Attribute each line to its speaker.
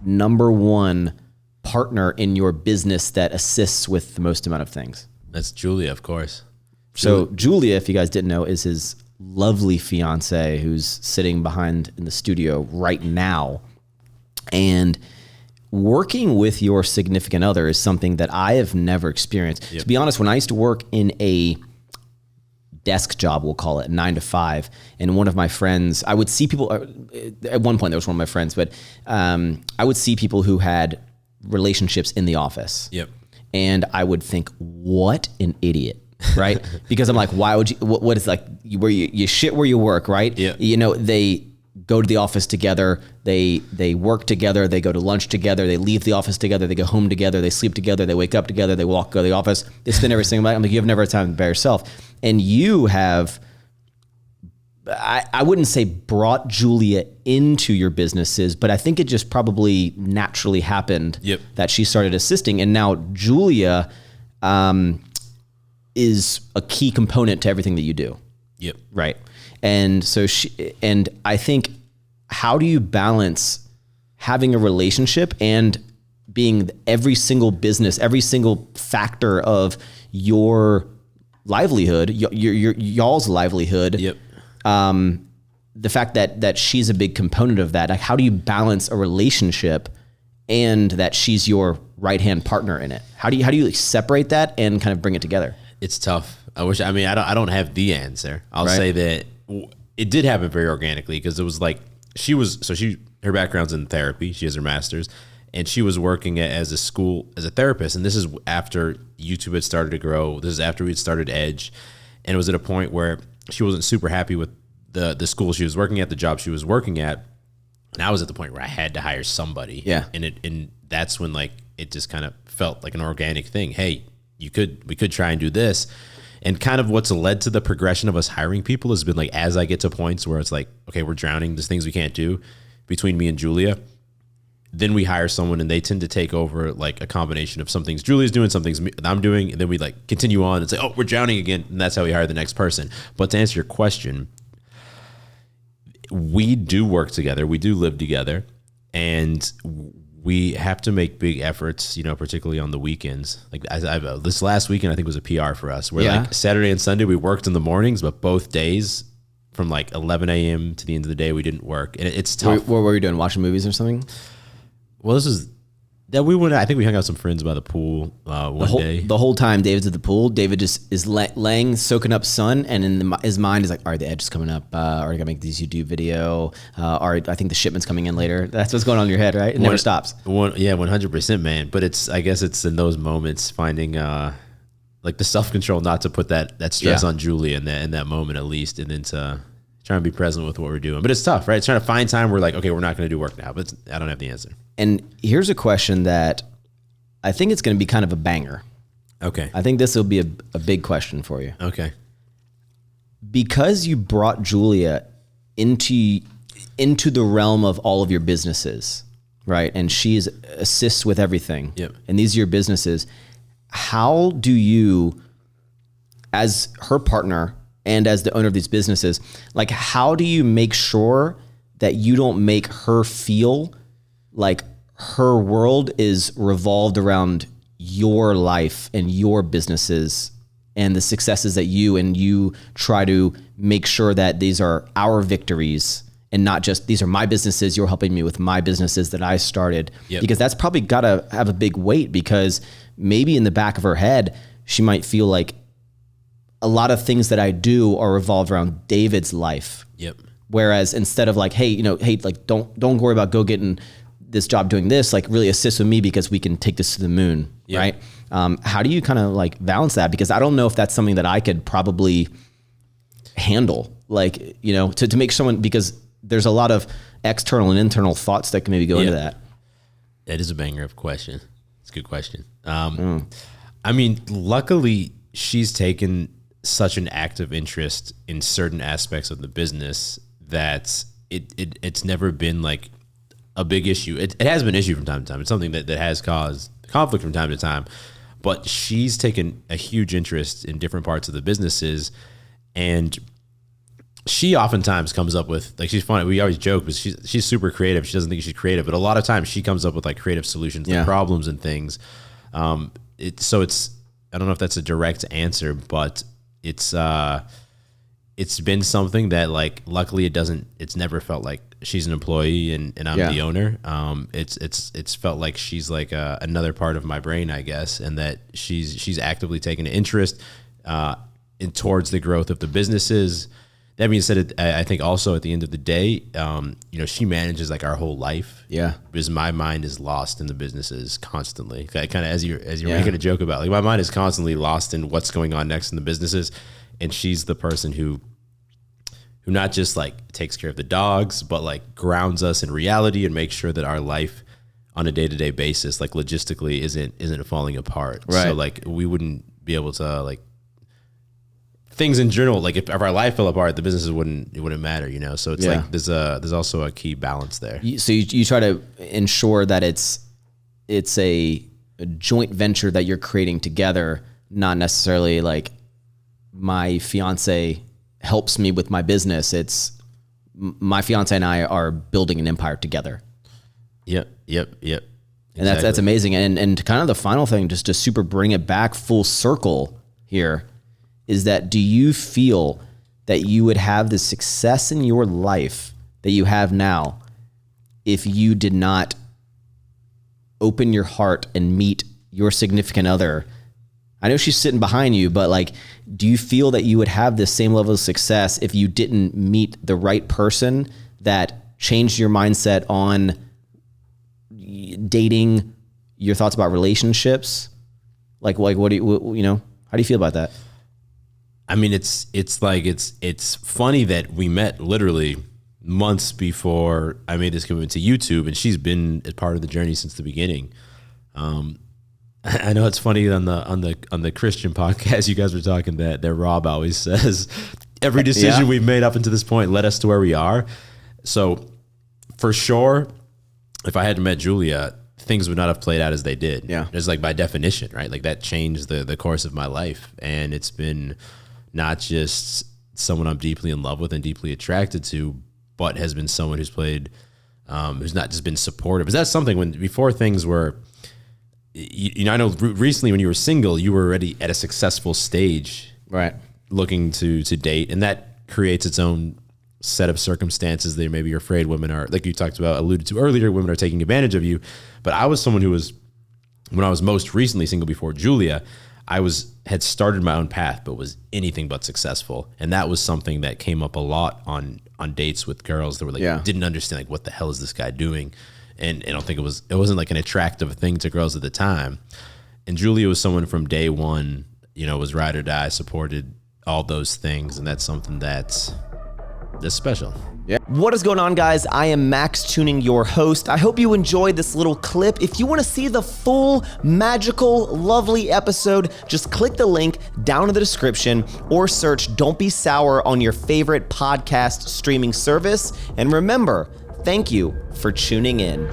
Speaker 1: number one partner in your business that assists with the most amount of things?
Speaker 2: That's Julia, of course.
Speaker 1: So Julia, if you guys didn't know, is his lovely fiance who's sitting behind in the studio right now. And working with your significant other is something that I have never experienced. To be honest, when I used to work in a desk job, we'll call it 9 to 5, and one of my friends, I would see people, at one point there was one of my friends, but I would see people who had relationships in the office.
Speaker 2: Yep.
Speaker 1: And I would think, what an idiot, right? Because I'm like, why would you, what is like, where you shit where you work, right?
Speaker 2: Yeah.
Speaker 1: You know, they go to the office together, they work together, they go to lunch together, they leave the office together, they go home together, they sleep together, they wake up together, they go to the office, they spend every single night. I'm like, you have never had time by yourself. And you have, I wouldn't say brought Julia into your businesses, but I think it just probably naturally happened that she started assisting. And now Julia is a key component to everything that you do.
Speaker 2: Yep.
Speaker 1: Right. And so I think, how do you balance having a relationship and being every single business, every single factor of your livelihood, y'all's livelihood?
Speaker 2: Yep.
Speaker 1: The fact that she's a big component of that, like how do you balance a relationship and that she's your right-hand partner in it? How do you like separate that and kind of bring it together?
Speaker 2: It's tough. I don't have the answer. I'll say that it did happen very organically, because it was like her background's in therapy. She has her master's, and she was working as a therapist. And this is after YouTube had started to grow. This is after we'd started Edge. And it was at a point where she wasn't super happy with the school she was working at, the job she was working at. And I was at the point where I had to hire somebody.
Speaker 1: Yeah.
Speaker 2: And that's when like it just kind of felt like an organic thing. Hey, we could try and do this. And kind of what's led to the progression of us hiring people has been like, as I get to points where it's like, okay, we're drowning, there's things we can't do between me and Julia, then we hire someone and they tend to take over like a combination of some things Julia's doing, some things I'm doing, and then we like continue on and say, oh, we're drowning again. And that's how we hire the next person. But to answer your question, we do work together. We do live together, and we have to make big efforts, you know, particularly on the weekends. Like this last weekend, I think was a PR for us, where like Saturday and Sunday we worked in the mornings, but both days from like 11 a.m. to the end of the day, we didn't work. And it's tough.
Speaker 1: What were you doing? Watching movies or something?
Speaker 2: Well, I think we hung out with some friends by the pool one day.
Speaker 1: The whole time David's at the pool, David just is laying, soaking up sun, and in his mind is like, all right, the Edge is coming up. All right, I gotta make these YouTube video. All right, I think the shipment's coming in later. That's what's going on in your head, right? It never stops.
Speaker 2: 100%, man. But I guess it's in those moments finding like the self-control not to put that stress on Julie in that moment at least, and then to try and be present with what we're doing. But it's tough, right? It's trying to find time where like, okay, we're not going to do work now, but I don't have the answer.
Speaker 1: And here's a question that I think it's going to be kind of a banger.
Speaker 2: Okay.
Speaker 1: I think this will be a big question for you.
Speaker 2: Okay.
Speaker 1: Because you brought Julia into the realm of all of your businesses, right? And she assists with everything.
Speaker 2: Yep.
Speaker 1: And these are your businesses. How do you, as her partner and as the owner of these businesses, like how do you make sure that you don't make her feel like her world is revolved around your life and your businesses and the successes that you try to make sure that these are our victories and not just these are my businesses, you're helping me with my businesses that I started?
Speaker 2: Yep.
Speaker 1: Because that's probably got to have a big weight, because maybe in the back of her head, she might feel like a lot of things that I do are revolved around David's life.
Speaker 2: Yep.
Speaker 1: Whereas instead of like, hey, like don't worry about go getting this job doing this, like really assist with me because we can take this to the moon, right? How do you kind of like balance that? Because I don't know if that's something that I could probably handle, like, to make someone, because there's a lot of external and internal thoughts that can maybe go into that.
Speaker 2: That is a banger of question. It's a good question. I mean, luckily she's taken such an active interest in certain aspects of the business that it's never been like a big issue. It has been an issue from time to time. It's something that has caused conflict from time to time, but she's taken a huge interest in different parts of the businesses. And she oftentimes comes up with, like, she's funny. We always joke, but she's super creative. She doesn't think she's creative, but a lot of times she comes up with like creative solutions to problems and things. So it's, I don't know if that's a direct answer, but it's been something that, like, luckily it's never felt like she's an employee and I'm the owner. It's felt like she's like another part of my brain, I guess, and that she's actively taking an interest in towards the growth of the businesses. That being said, I think also at the end of the day, she manages like our whole life. Yeah. Because my mind is lost in the businesses constantly. Kind of as you're making a joke about, like, my mind is constantly lost in what's going on next in the businesses, and she's the person who not just like takes care of the dogs, but like grounds us in reality and makes sure that our life on a day-to-day basis, like logistically, isn't falling apart. Right. So like we wouldn't be able to, like, things in general, like if our life fell apart, the businesses wouldn't matter, So it's like there's also a key balance there.
Speaker 1: So you try to ensure that it's a joint venture that you're creating together, not necessarily like my fiance helps me with my business. It's my fiance and I are building an empire together.
Speaker 2: Yep.
Speaker 1: And exactly. that's amazing. And kind of the final thing, just to super bring it back full circle here, is that, do you feel that you would have the success in your life that you have now if you did not open your heart and meet your significant other? I know she's sitting behind you, but like, do you feel that you would have the same level of success if you didn't meet the right person that changed your mindset on dating, your thoughts about relationships? Like what do you, how do you feel about that?
Speaker 2: I mean, it's funny that we met literally months before I made this commitment to YouTube, and she's been a part of the journey since the beginning. I know it's funny on the Christian podcast, you guys were talking that Rob always says every decision we've made up until this point led us to where we are. So for sure, if I hadn't met Julia, things would not have played out as they did. Yeah. It's like, by definition, right? Like, that changed the course of my life. And it's been not just someone I'm deeply in love with and deeply attracted to, but has been someone who's played, who's not just been supportive. Because that's something before things were, I know recently when you were single, you were already at a successful stage, right? Looking to date. And that creates its own set of circumstances that maybe you're afraid women are, like you alluded to earlier, women are taking advantage of you. But I was someone who was, when I was most recently single before Julia, had started my own path, but was anything but successful. And that was something that came up a lot on dates with girls that were like, didn't understand, like, what the hell is this guy doing? And I don't think it wasn't like an attractive thing to girls at the time. And Julia was someone from day one, was ride or die, supported all those things. And that's something that's special. Yeah.
Speaker 1: What is going on, guys? I am Maxx Chewning, your host. I hope you enjoyed this little clip. If you want to see the full, magical, lovely episode, just click the link down in the description or search Don't Be Sour on your favorite podcast streaming service. And remember, thank you for tuning in.